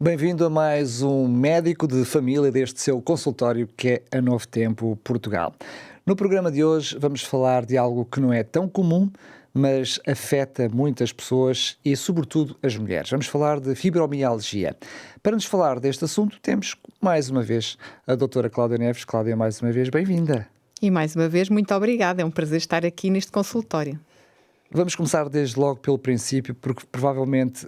Bem-vindo a mais um médico de família deste seu consultório que é a Novo Tempo Portugal. No programa de hoje vamos falar de algo que não é tão comum, mas afeta muitas pessoas e, sobretudo, as mulheres. Vamos falar de fibromialgia. Para nos falar deste assunto, temos mais uma vez a doutora Cláudia Neves. Cláudia, mais uma vez, bem-vinda. E mais uma vez, muito obrigada. É um prazer estar aqui neste consultório. Vamos começar desde logo pelo princípio, porque provavelmente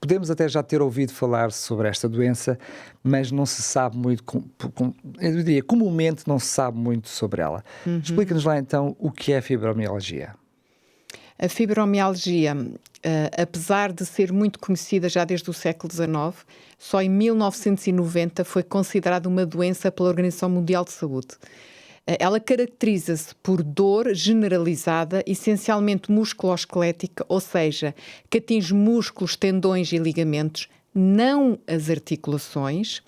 podemos até já ter ouvido falar sobre esta doença, mas não se sabe muito, eu diria, comumente não se sabe muito sobre ela. Explica-nos lá então o que é a fibromialgia. A fibromialgia, apesar de ser muito conhecida já desde o século XIX, só em 1990 foi considerada uma doença pela Organização Mundial de Saúde. Ela caracteriza-se por dor generalizada, essencialmente musculoesquelética, ou seja, que atinge músculos, tendões e ligamentos, não as articulações,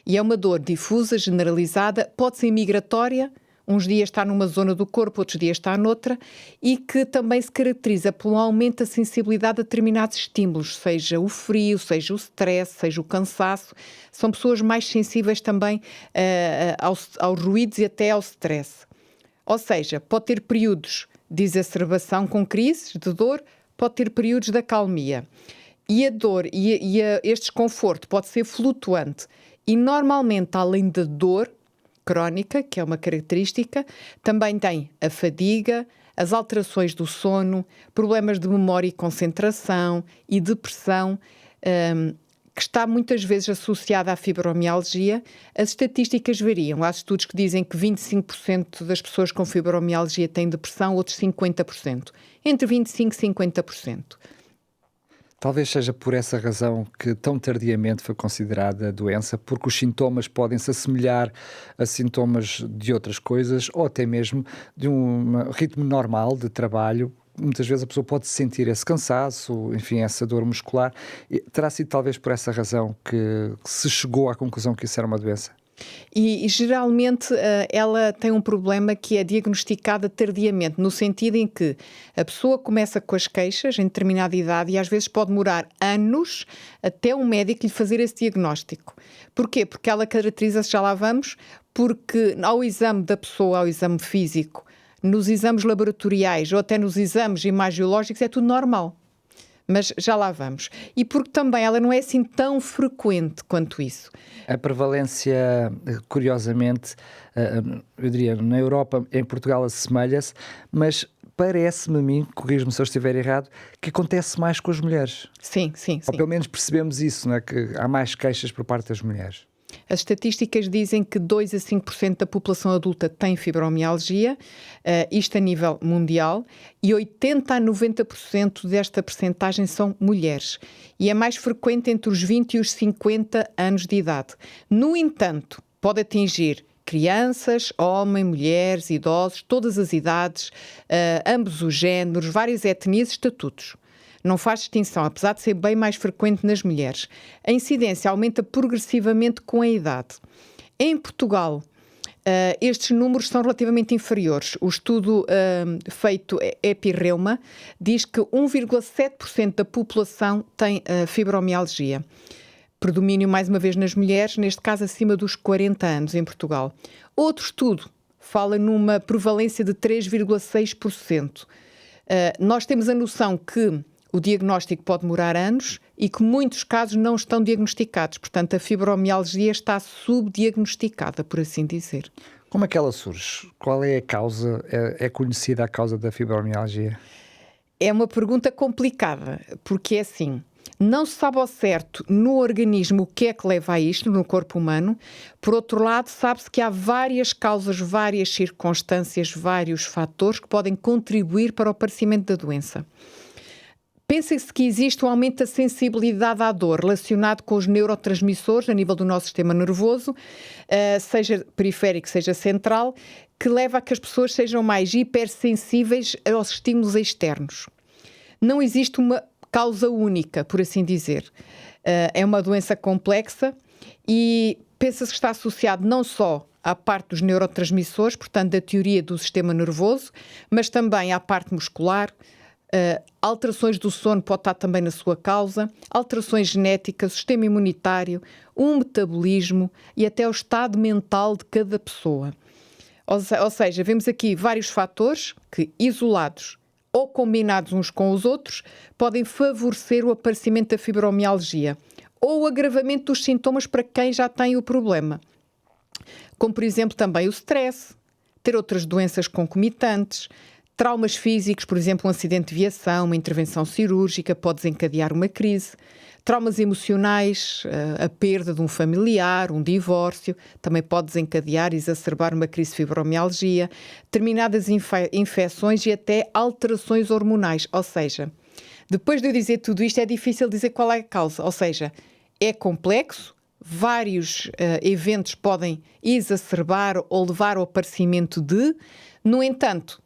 e é uma dor difusa, generalizada, pode ser migratória, uns dias está numa zona do corpo, outros dias está noutra, e que também se caracteriza por um aumento da sensibilidade a determinados estímulos, seja o frio, seja o stress, seja o cansaço. São pessoas mais sensíveis também aos ruídos e até ao stress. Ou seja, pode ter períodos de exacerbação com crises de dor, pode ter períodos de acalmia. E a dor este desconforto pode ser flutuante. E normalmente, além da dor crónica, que é uma característica, também tem a fadiga, as alterações do sono, problemas de memória e concentração e depressão, que está muitas vezes associada à fibromialgia. As estatísticas variam. Há estudos que dizem que 25% das pessoas com fibromialgia têm depressão, outros 50%. Entre 25% e 50%. Talvez seja por essa razão que tão tardiamente foi considerada doença, porque os sintomas podem se assemelhar a sintomas de outras coisas ou até mesmo de um ritmo normal de trabalho. Muitas vezes a pessoa pode sentir esse cansaço, enfim, essa dor muscular. Terá sido talvez por essa razão que se chegou à conclusão que isso era uma doença? E geralmente ela tem um problema que é diagnosticada tardiamente, no sentido em que a pessoa começa com as queixas em determinada idade e às vezes pode demorar anos até um médico lhe fazer esse diagnóstico. Porquê? Porque ela caracteriza-se, já lá vamos, porque ao exame da pessoa, ao exame físico, nos exames laboratoriais ou até nos exames imagiológicos é tudo normal. Mas já lá vamos. E porque também ela não é assim tão frequente quanto isso. A prevalência, curiosamente, eu diria, na Europa, em Portugal assemelha-se, mas parece-me a mim, corrijo-me se eu estiver errado, que acontece mais com as mulheres. Sim. Ou pelo menos percebemos isso, não é? Que há mais queixas por parte das mulheres. As estatísticas dizem que 2 a 5% da população adulta tem fibromialgia, isto a nível mundial, e 80 a 90% desta percentagem são mulheres. E é mais frequente entre os 20 e os 50 anos de idade. No entanto, pode atingir crianças, homens, mulheres, idosos, todas as idades, ambos os géneros, várias etnias e estatutos. Não faz distinção, apesar de ser bem mais frequente nas mulheres. A incidência aumenta progressivamente com a idade. Em Portugal, estes números são relativamente inferiores. O estudo feito Epirreuma diz que 1,7% da população tem fibromialgia. Predomínio, mais uma vez, nas mulheres, neste caso acima dos 40 anos em Portugal. Outro estudo fala numa prevalência de 3,6%. Nós temos a noção que o diagnóstico pode demorar anos e que muitos casos não estão diagnosticados. Portanto, a fibromialgia está subdiagnosticada, por assim dizer. Como é que ela surge? Qual é a causa? É conhecida a causa da fibromialgia? É uma pergunta complicada, porque é assim, não se sabe ao certo no organismo o que é que leva a isto, no corpo humano. Por outro lado, sabe-se que há várias causas, várias circunstâncias, vários fatores que podem contribuir para o aparecimento da doença. Pensa-se que existe um aumento da sensibilidade à dor relacionado com os neurotransmissores a nível do nosso sistema nervoso, seja periférico, seja central, que leva a que as pessoas sejam mais hipersensíveis aos estímulos externos. Não existe uma causa única, por assim dizer. É uma doença complexa e pensa-se que está associado não só à parte dos neurotransmissores, portanto da teoria do sistema nervoso, mas também à parte muscular, alterações do sono pode estar também na sua causa, alterações genéticas, sistema imunitário, o metabolismo e até o estado mental de cada pessoa. Ou seja, vemos aqui vários fatores que, isolados ou combinados uns com os outros, podem favorecer o aparecimento da fibromialgia ou o agravamento dos sintomas para quem já tem o problema. Como, por exemplo, também o stress, ter outras doenças concomitantes, traumas físicos, por exemplo, um acidente de viação, uma intervenção cirúrgica pode desencadear uma crise. Traumas emocionais, a perda de um familiar, um divórcio, também pode desencadear e exacerbar uma crise de fibromialgia, determinadas infecções e até alterações hormonais. Ou seja, depois de eu dizer tudo isto, é difícil dizer qual é a causa. Ou seja, é complexo, vários eventos podem exacerbar ou levar ao aparecimento de, no entanto,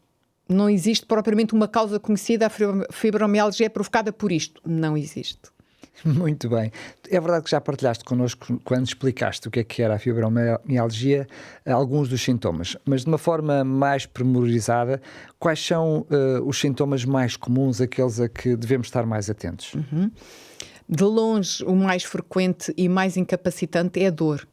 não existe propriamente uma causa conhecida, a fibromialgia é provocada por isto. Não existe. Muito bem. É verdade que já partilhaste connosco, quando explicaste o que era a fibromialgia, alguns dos sintomas, mas de uma forma mais pormenorizada, quais são os sintomas mais comuns, aqueles a que devemos estar mais atentos? De longe, o mais frequente e mais incapacitante é a dor.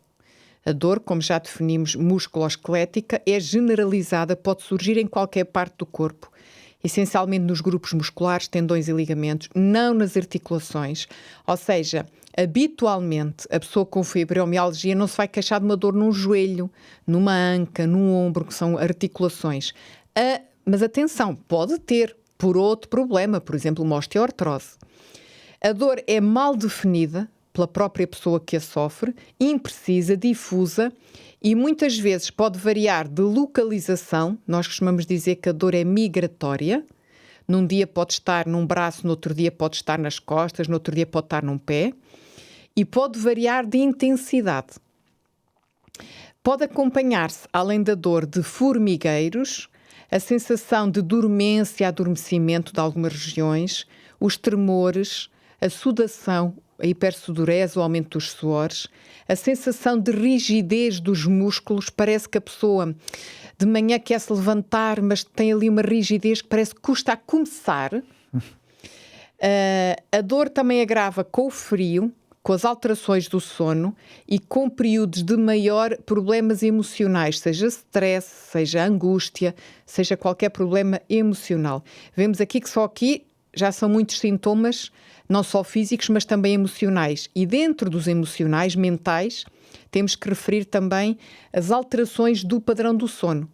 A dor, como já definimos, musculoesquelética, é generalizada, pode surgir em qualquer parte do corpo, essencialmente nos grupos musculares, tendões e ligamentos, não nas articulações. Ou seja, habitualmente, a pessoa com fibromialgia não se vai queixar de uma dor num joelho, numa anca, num ombro, que são articulações. Mas atenção, pode ter por outro problema, por exemplo, uma osteoartrose. A dor é mal definida pela própria pessoa que a sofre, imprecisa, difusa e muitas vezes pode variar de localização. Nós costumamos dizer que a dor é migratória. Num dia pode estar num braço, no outro dia pode estar nas costas, no outro dia pode estar num pé. E pode variar de intensidade. Pode acompanhar-se, além da dor, de formigueiros, a sensação de dormência, adormecimento de algumas regiões, os tremores, a sudação, a hipersudorese, o aumento dos suores, a sensação de rigidez dos músculos, parece que a pessoa de manhã quer se levantar, mas tem ali uma rigidez que parece que custa a começar. A dor também agrava com o frio, com as alterações do sono e com períodos de maior problemas emocionais, seja stress, seja angústia, seja qualquer problema emocional. Vemos aqui que só aqui já são muitos sintomas, não só físicos, mas também emocionais. E dentro dos emocionais, mentais, temos que referir também as alterações do padrão do sono,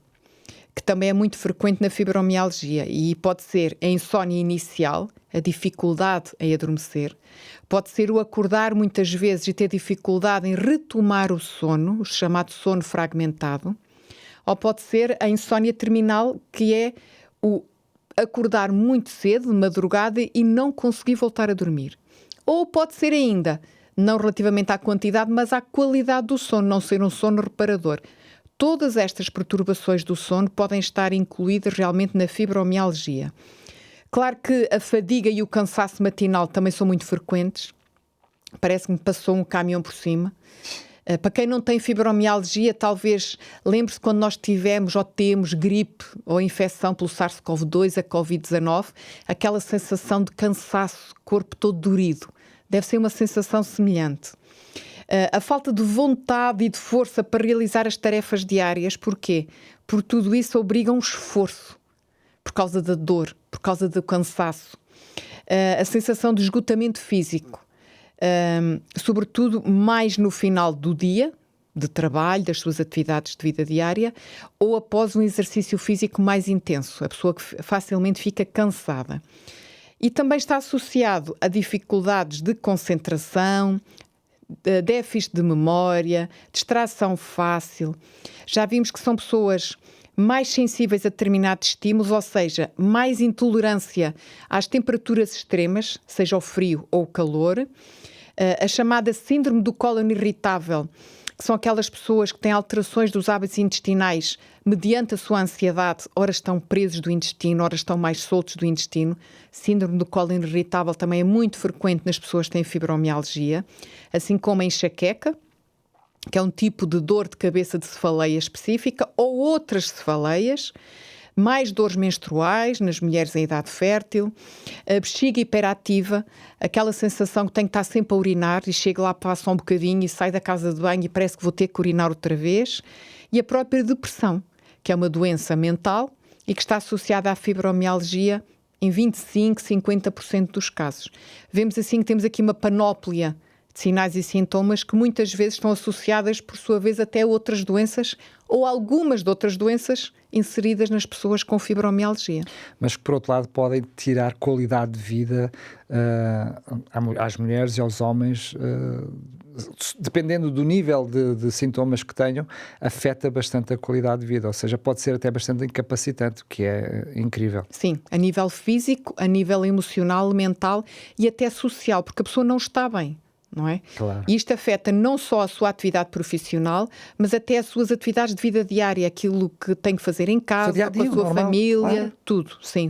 que também é muito frequente na fibromialgia e pode ser a insónia inicial, a dificuldade em adormecer, pode ser o acordar muitas vezes e ter dificuldade em retomar o sono, o chamado sono fragmentado, ou pode ser a insónia terminal, que é o acordar muito cedo, de madrugada, e não conseguir voltar a dormir. Ou pode ser ainda, não relativamente à quantidade, mas à qualidade do sono, não ser um sono reparador. Todas estas perturbações do sono podem estar incluídas realmente na fibromialgia. Claro que a fadiga e o cansaço matinal também são muito frequentes. Parece que me passou um caminhão por cima. Para quem não tem fibromialgia, talvez lembre-se quando nós tivemos ou temos gripe ou infecção pelo SARS-CoV-2, a Covid-19, aquela sensação de cansaço, corpo todo dorido. Deve ser uma sensação semelhante. A falta de vontade e de força para realizar as tarefas diárias. Porquê? Porque tudo isso obriga a um esforço, por causa da dor, por causa do cansaço. A sensação de esgotamento físico. Sobretudo mais no final do dia, de trabalho, das suas atividades de vida diária, ou após um exercício físico mais intenso, a pessoa que facilmente fica cansada. E também está associado a dificuldades de concentração, déficit de memória, distração fácil. Já vimos que são pessoas mais sensíveis a determinados estímulos, ou seja, mais intolerância às temperaturas extremas, seja o frio ou o calor. A chamada síndrome do cólon irritável, que são aquelas pessoas que têm alterações dos hábitos intestinais mediante a sua ansiedade, ora estão presos do intestino, ora estão mais soltos do intestino. Síndrome do cólon irritável também é muito frequente nas pessoas que têm fibromialgia, assim como a enxaqueca, que é um tipo de dor de cabeça de cefaleia específica, ou outras cefaleias, mais dores menstruais nas mulheres em idade fértil, a bexiga hiperativa, aquela sensação que tem que estar sempre a urinar e chego lá, passo um bocadinho e saio da casa de banho e parece que vou ter que urinar outra vez, e a própria depressão, que é uma doença mental e que está associada à fibromialgia em 25, 50% dos casos. Vemos assim que temos aqui uma panóplia de sinais e sintomas que muitas vezes estão associadas, por sua vez, até a outras doenças ou algumas de outras doenças inseridas nas pessoas com fibromialgia. Mas que, por outro lado, podem tirar qualidade de vida às mulheres e aos homens, dependendo do nível de sintomas que tenham, afeta bastante a qualidade de vida, ou seja, pode ser até bastante incapacitante, o que é incrível. Sim, a nível físico, a nível emocional, mental e até social, porque a pessoa não está bem. Não é? Claro. E isto afeta não só a sua atividade profissional, mas até as suas atividades de vida diária, aquilo que tem que fazer em casa, com a sua normal, família, claro. tudo. Sim.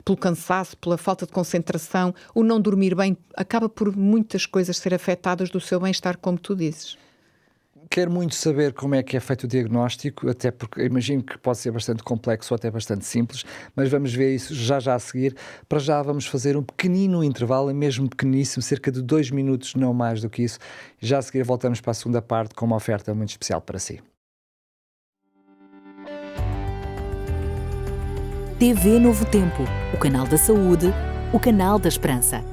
Pelo cansaço, pela falta de concentração, o não dormir bem, acaba por muitas coisas ser afetadas do seu bem-estar, como tu dizes. Quero muito saber como é que é feito o diagnóstico, até porque imagino que pode ser bastante complexo ou até bastante simples, mas vamos ver isso já a seguir. Para já vamos fazer um pequenino intervalo, mesmo pequeníssimo, cerca de 2 minutos, não mais do que isso. Já a seguir voltamos para a segunda parte com uma oferta muito especial para si. TV Novo Tempo, o canal da saúde, o canal da esperança.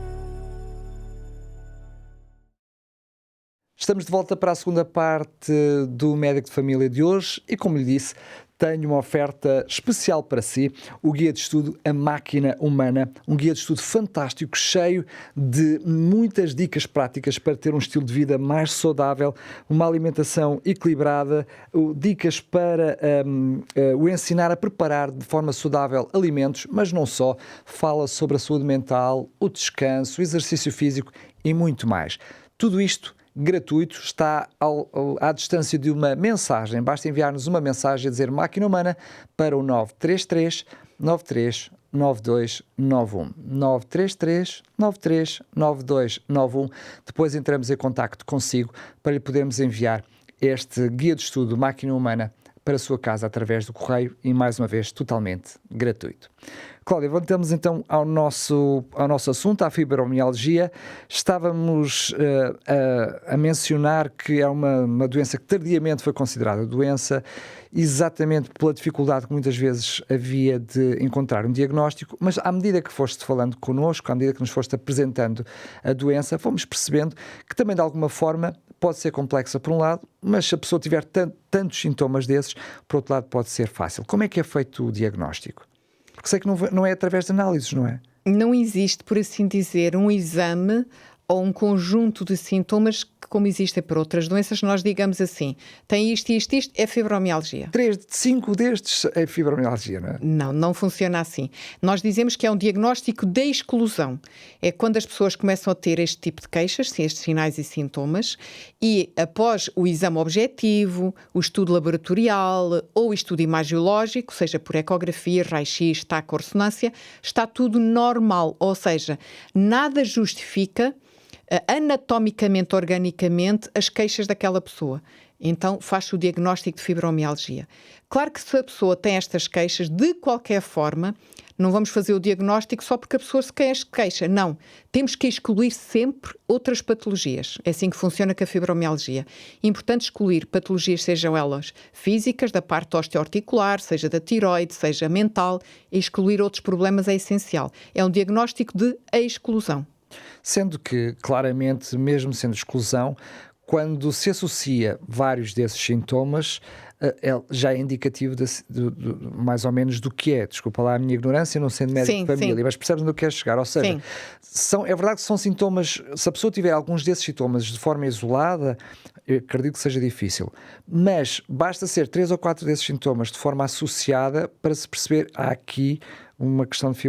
Estamos de volta para a segunda parte do Médico de Família de hoje e, como lhe disse, tenho uma oferta especial para si, o guia de estudo A Máquina Humana, um guia de estudo fantástico, cheio de muitas dicas práticas para ter um estilo de vida mais saudável, uma alimentação equilibrada, dicas para o ensinar a preparar de forma saudável alimentos, mas não só, fala sobre a saúde mental, o descanso, o exercício físico e muito mais. Tudo isto gratuito, está à distância de uma mensagem. Basta enviar-nos uma mensagem a dizer Máquina Humana para o 933 93 9291. 933 93 9291. Depois entramos em contacto consigo para lhe podermos enviar este guia de estudo Máquina Humana para a sua casa através do correio e, mais uma vez, totalmente gratuito. Cláudia, voltamos então ao nosso assunto, à fibromialgia. Estávamos a mencionar que é uma doença que tardiamente foi considerada doença, exatamente pela dificuldade que muitas vezes havia de encontrar um diagnóstico, mas à medida que foste falando connosco, à medida que nos foste apresentando a doença, fomos percebendo que também de alguma forma pode ser complexa por um lado, mas se a pessoa tiver tantos sintomas desses, por outro lado pode ser fácil. Como é que é feito o diagnóstico? Porque sei que não é através de análises, não é? Não existe, por assim dizer, um exame ou um conjunto de sintomas que, como existem para outras doenças, nós digamos assim, tem isto, é fibromialgia. 3 de 5 destes é fibromialgia, não é? Não funciona assim. Nós dizemos que é um diagnóstico de exclusão. É quando as pessoas começam a ter este tipo de queixas, estes sinais e sintomas, e após o exame objetivo, o estudo laboratorial ou o estudo imagiológico, seja por ecografia, raio-x, taco ou ressonância, está tudo normal, ou seja, nada justifica anatomicamente, organicamente, as queixas daquela pessoa. Então faz-se o diagnóstico de fibromialgia. Claro que se a pessoa tem estas queixas, de qualquer forma, não vamos fazer o diagnóstico só porque a pessoa se queixa. Não. Temos que excluir sempre outras patologias. É assim que funciona com a fibromialgia. É importante excluir patologias, sejam elas físicas, da parte osteoarticular, seja da tiroide, seja mental. E excluir outros problemas é essencial. É um diagnóstico de exclusão. Sendo que, claramente, mesmo sendo exclusão, quando se associa vários desses sintomas, já é indicativo mais ou menos do que é. Desculpa lá a minha ignorância, não sendo médico de família, mas percebes onde eu quero chegar. Ou seja, é verdade que são sintomas, se a pessoa tiver alguns desses sintomas de forma isolada, eu acredito que seja difícil. Mas basta ser 3 ou 4 desses sintomas de forma associada para se perceber há aqui uma questão de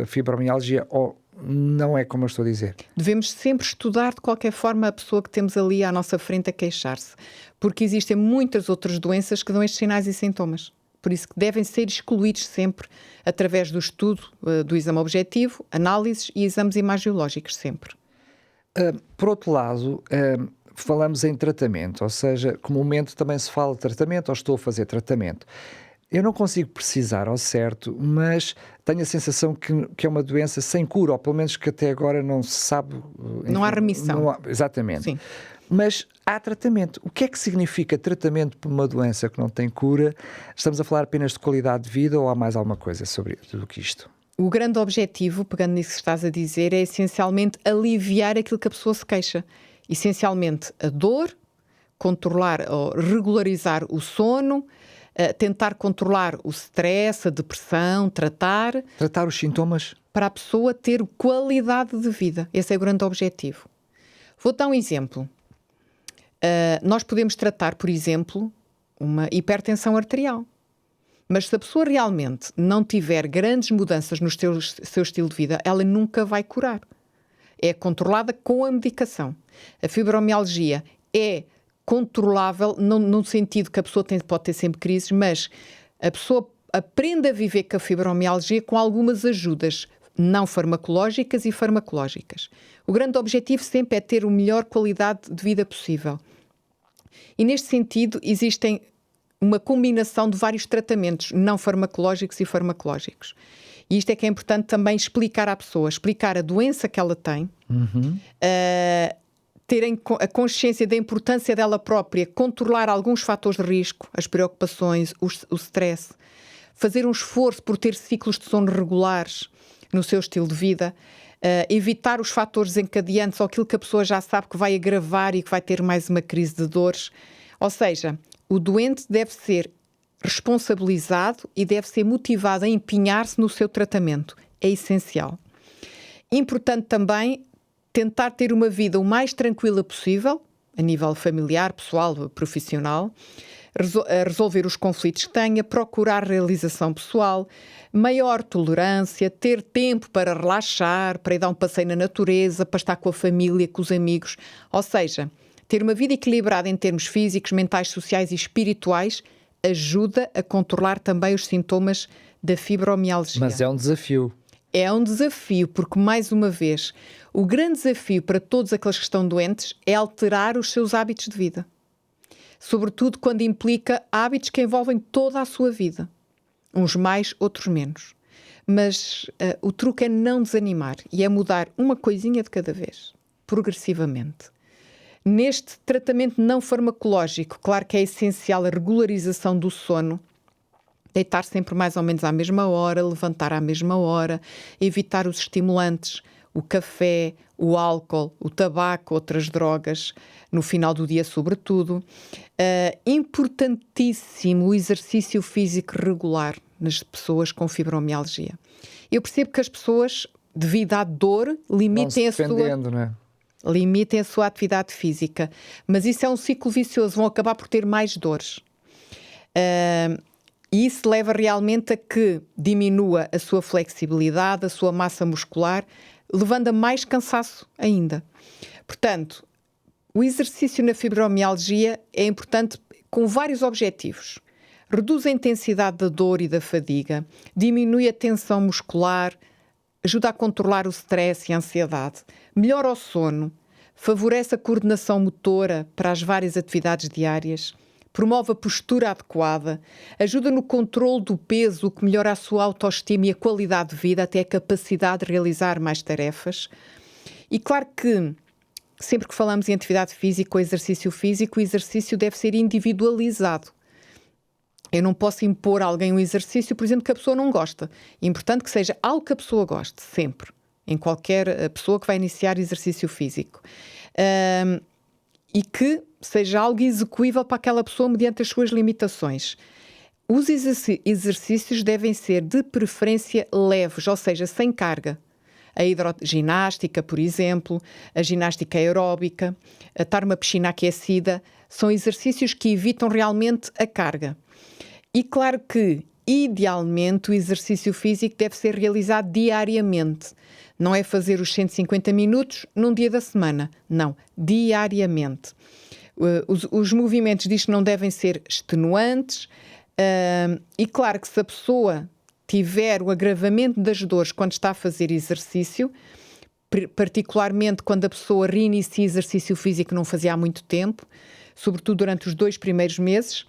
fibromialgia ou não é como eu estou a dizer. Devemos sempre estudar de qualquer forma a pessoa que temos ali à nossa frente a queixar-se, porque existem muitas outras doenças que dão estes sinais e sintomas. Por isso que devem ser excluídos sempre através do estudo, do exame objetivo, análises e exames imagiológicos sempre. Por outro lado, falamos em tratamento, ou seja, comumente também se fala de tratamento ou estou a fazer tratamento. Eu não consigo precisar ao certo, mas tenho a sensação que é uma doença sem cura, ou pelo menos que até agora não se sabe. Não há remissão. Exatamente. Sim. Mas há tratamento. O que é que significa tratamento para uma doença que não tem cura? Estamos a falar apenas de qualidade de vida ou há mais alguma coisa sobre tudo isso? O grande objetivo, pegando nisso que estás a dizer, é essencialmente aliviar aquilo que a pessoa se queixa. Essencialmente a dor, controlar ou regularizar o sono, tentar controlar o stress, a depressão, tratar os sintomas? Para a pessoa ter qualidade de vida. Esse é o grande objetivo. Vou dar um exemplo. Nós podemos tratar, por exemplo, uma hipertensão arterial. Mas se a pessoa realmente não tiver grandes mudanças no seu estilo de vida, ela nunca vai curar. É controlada com a medicação. A fibromialgia é controlável, não no sentido que a pessoa pode ter sempre crises, mas a pessoa aprende a viver com a fibromialgia com algumas ajudas não farmacológicas e farmacológicas. O grande objetivo sempre é ter a melhor qualidade de vida possível. E neste sentido existem uma combinação de vários tratamentos não farmacológicos e farmacológicos. E isto é que é importante também explicar à pessoa, explicar a doença que ela tem, terem a consciência da importância dela própria, controlar alguns fatores de risco, as preocupações, o stress, fazer um esforço por ter ciclos de sono regulares no seu estilo de vida, evitar os fatores desencadeantes ou aquilo que a pessoa já sabe que vai agravar e que vai ter mais uma crise de dores. Ou seja, o doente deve ser responsabilizado e deve ser motivado a empenhar-se no seu tratamento. É essencial. Importante também tentar ter uma vida o mais tranquila possível, a nível familiar, pessoal, profissional, resolver os conflitos que tenha, procurar realização pessoal, maior tolerância, ter tempo para relaxar, para ir dar um passeio na natureza, para estar com a família, com os amigos. Ou seja, ter uma vida equilibrada em termos físicos, mentais, sociais e espirituais ajuda a controlar também os sintomas da fibromialgia. Mas é um desafio. É um desafio, porque, mais uma vez, o grande desafio para todos aqueles que estão doentes é alterar os seus hábitos de vida. Sobretudo quando implica hábitos que envolvem toda a sua vida. Uns mais, outros menos. Mas o truque é não desanimar e é mudar uma coisinha de cada vez, progressivamente. Neste tratamento não farmacológico, claro que é essencial a regularização do sono, deitar sempre mais ou menos à mesma hora, levantar à mesma hora, evitar os estimulantes, o café, o álcool, o tabaco, outras drogas, no final do dia sobretudo. Importantíssimo o exercício físico regular nas pessoas com fibromialgia. Eu percebo que as pessoas, devido à dor, limitem a sua atividade física. Mas isso é um ciclo vicioso, vão acabar por ter mais dores. E isso leva realmente a que diminua a sua flexibilidade, a sua massa muscular, levando a mais cansaço ainda. Portanto, o exercício na fibromialgia é importante com vários objetivos. Reduz a intensidade da dor e da fadiga, diminui a tensão muscular, ajuda a controlar o stress e a ansiedade, melhora o sono, favorece a coordenação motora para as várias atividades diárias, promove a postura adequada, ajuda no controle do peso, o que melhora a sua autoestima e a qualidade de vida, até a capacidade de realizar mais tarefas. E claro que, sempre que falamos em atividade física ou exercício físico, o exercício deve ser individualizado. Eu não posso impor a alguém um exercício, por exemplo, que a pessoa não gosta. É importante que seja algo que a pessoa goste, sempre. Em qualquer pessoa que vai iniciar exercício físico. E que seja algo execuível para aquela pessoa mediante as suas limitações. Os exercícios devem ser de preferência leves, ou seja, sem carga. A hidroginástica, por exemplo, a ginástica aeróbica, a estar numa piscina aquecida, são exercícios que evitam realmente a carga. E claro que, idealmente, o exercício físico deve ser realizado diariamente. Não é fazer os 150 minutos num dia da semana. Não, diariamente. Os movimentos disto não devem ser extenuantes. E claro que se a pessoa tiver o agravamento das dores quando está a fazer exercício, particularmente quando a pessoa reinicia exercício físico que não fazia há muito tempo, sobretudo durante os 2 primeiros meses,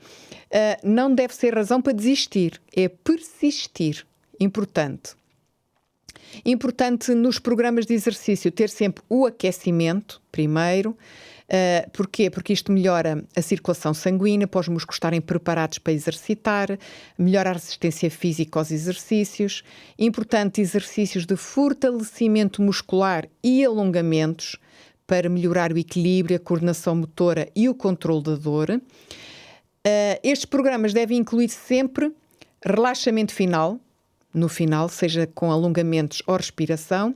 não deve ser razão para desistir, é persistir. Importante. Importante nos programas de exercício ter sempre o aquecimento primeiro. Porquê? Porque isto melhora a circulação sanguínea para os músculos estarem preparados para exercitar, melhora a resistência física aos exercícios. Importante exercícios de fortalecimento muscular e alongamentos para melhorar o equilíbrio, a coordenação motora e o controle da dor. Estes programas devem incluir sempre relaxamento final, no final, seja com alongamentos ou respiração,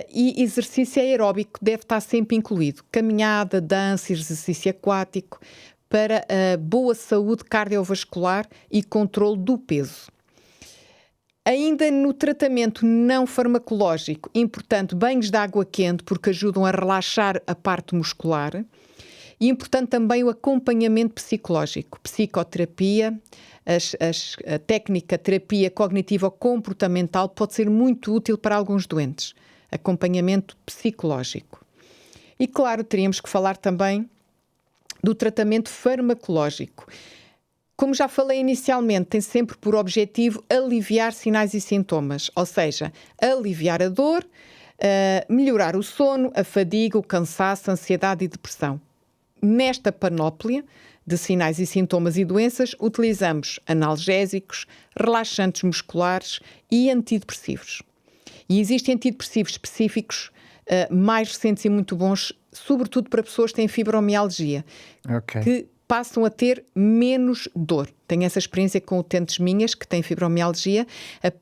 e exercício aeróbico deve estar sempre incluído. Caminhada, dança, exercício aquático, para a boa saúde cardiovascular e controle do peso. Ainda no tratamento não farmacológico, importante banhos de água quente, porque ajudam a relaxar a parte muscular. E importante também o acompanhamento psicológico, psicoterapia, a técnica terapia cognitivo-comportamental pode ser muito útil para alguns doentes. Acompanhamento psicológico. E claro, teríamos que falar também do tratamento farmacológico. Como já falei inicialmente, tem sempre por objetivo aliviar sinais e sintomas, ou seja, aliviar a dor, melhorar o sono, a fadiga, o cansaço, a ansiedade e depressão. Nesta panóplia de sinais e sintomas e doenças, utilizamos analgésicos, relaxantes musculares e antidepressivos. E existem antidepressivos específicos mais recentes e muito bons, sobretudo para pessoas que têm fibromialgia, que passam a ter menos dor. Tenho essa experiência com utentes minhas que têm fibromialgia.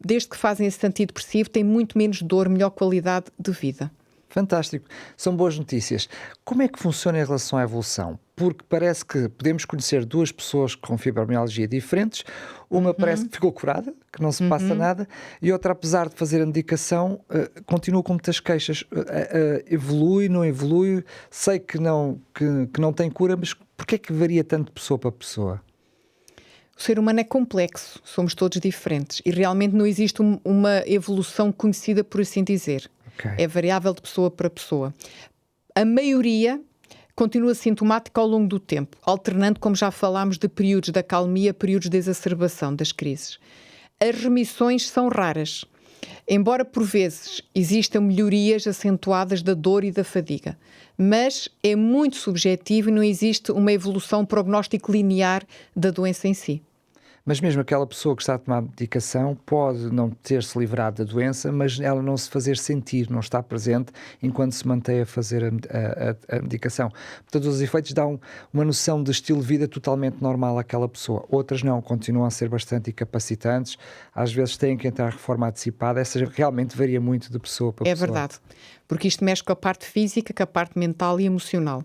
Desde que fazem esse antidepressivo, têm muito menos dor, melhor qualidade de vida. Fantástico. São boas notícias. Como é que funciona em relação à evolução? Porque parece que podemos conhecer 2 pessoas com fibromialgia diferentes. Uma parece que ficou curada, que não se passa nada, e outra, apesar de fazer a medicação, continua com muitas queixas. Evolui, não evolui? Sei que não tem cura, mas porquê é que varia tanto de pessoa para pessoa? O ser humano é complexo, somos todos diferentes e realmente não existe uma evolução conhecida, por assim dizer. É variável de pessoa para pessoa. A maioria continua sintomática ao longo do tempo, alternando, como já falámos, de períodos de acalmia, períodos de exacerbação das crises. As remissões são raras, embora por vezes existam melhorias acentuadas da dor e da fadiga, mas é muito subjetivo e não existe uma evolução, um prognóstico linear da doença em si. Mas mesmo aquela pessoa que está a tomar medicação pode não ter-se livrado da doença, mas ela não se fazer sentir, não está presente enquanto se mantém a fazer a medicação. Portanto, os efeitos dão uma noção de estilo de vida totalmente normal àquela pessoa. Outras não, continuam a ser bastante incapacitantes, às vezes têm que entrar em reforma antecipada. Essa realmente varia muito de pessoa para pessoa. É verdade, porque isto mexe com a parte física, com a parte mental e emocional.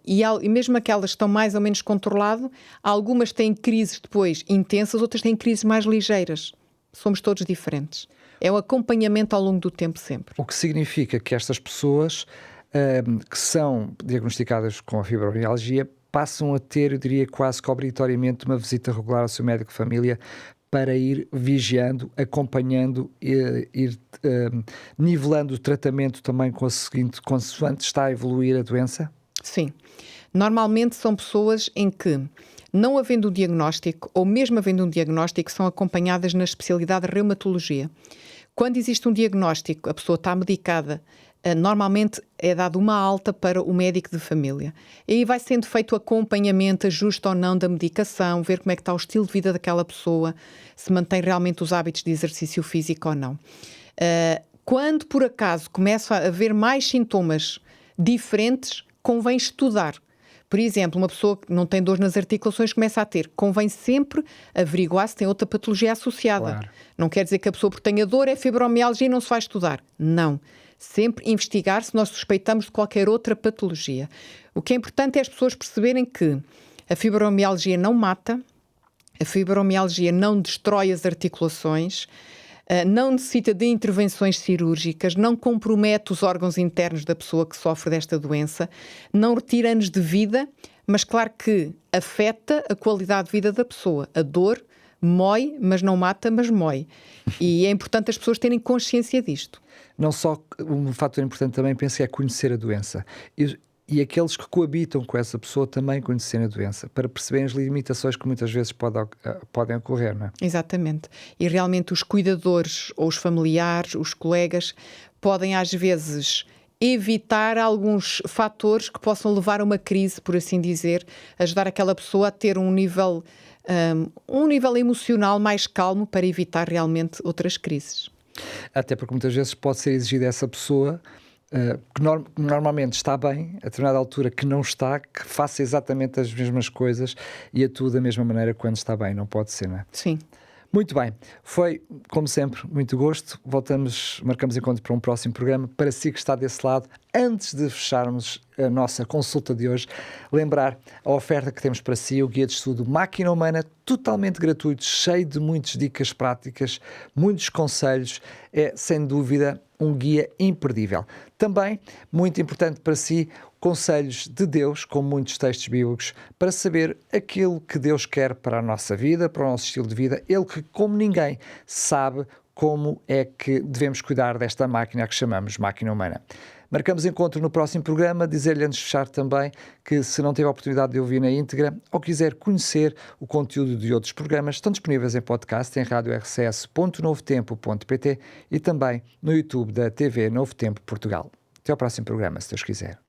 E mesmo aquelas que estão mais ou menos controlado, algumas têm crises depois intensas, outras têm crises mais ligeiras. Somos todos diferentes. É um acompanhamento ao longo do tempo sempre. O que significa que estas pessoas que são diagnosticadas com a fibromialgia passam a ter, eu diria quase que obrigatoriamente, uma visita regular ao seu médico de família para ir vigiando, acompanhando, ir nivelando o tratamento também com a seguinte, consoante está a evoluir a doença? Sim. Normalmente são pessoas em que, não havendo um diagnóstico, ou mesmo havendo um diagnóstico, são acompanhadas na especialidade de reumatologia. Quando existe um diagnóstico, a pessoa está medicada, normalmente é dado uma alta para o médico de família. E aí vai sendo feito o acompanhamento, ajuste ou não da medicação, ver como é que está o estilo de vida daquela pessoa, se mantém realmente os hábitos de exercício físico ou não. Quando, por acaso, começa a haver mais sintomas diferentes, convém estudar. Por exemplo, uma pessoa que não tem dor nas articulações começa a ter. Convém sempre averiguar se tem outra patologia associada. Claro. Não quer dizer que a pessoa porque tenha dor é fibromialgia e não se vai estudar. Não. Sempre investigar se nós suspeitamos de qualquer outra patologia. O que é importante é as pessoas perceberem que a fibromialgia não mata, a fibromialgia não destrói as articulações, não necessita de intervenções cirúrgicas, não compromete os órgãos internos da pessoa que sofre desta doença, não retira anos de vida, mas claro que afeta a qualidade de vida da pessoa. A dor mói, mas não mata, mas mói. E é importante as pessoas terem consciência disto. Não só, um fator importante também penso que é conhecer a doença. E aqueles que coabitam com essa pessoa também conhecerem a doença, para perceberem as limitações que muitas vezes podem ocorrer, não é? Exatamente. E realmente os cuidadores ou os familiares, os colegas, podem às vezes evitar alguns fatores que possam levar a uma crise, por assim dizer, ajudar aquela pessoa a ter um nível emocional mais calmo para evitar realmente outras crises. Até porque muitas vezes pode ser exigido a essa pessoa que normalmente está bem, a determinada altura que não está, que faça exatamente as mesmas coisas e atue da mesma maneira quando está bem, não pode ser, não é? Sim. Muito bem, foi, como sempre, muito gosto. Marcamos encontro para um próximo programa. Para si que está desse lado, antes de fecharmos a nossa consulta de hoje, lembrar a oferta que temos para si, o guia de estudo Máquina Humana, totalmente gratuito, cheio de muitas dicas práticas, muitos conselhos, é sem dúvida um guia imperdível. Também, muito importante para si, conselhos de Deus, com muitos textos bíblicos, para saber aquilo que Deus quer para a nossa vida, para o nosso estilo de vida. Ele que, como ninguém, sabe como é que devemos cuidar desta máquina que chamamos Máquina Humana. Marcamos encontro no próximo programa. Dizer-lhe antes de fechar também que, se não teve a oportunidade de ouvir na íntegra ou quiser conhecer o conteúdo de outros programas, estão disponíveis em podcast em radiorcs.novotempo.pt e também no YouTube da TV Novo Tempo Portugal. Até ao próximo programa, se Deus quiser.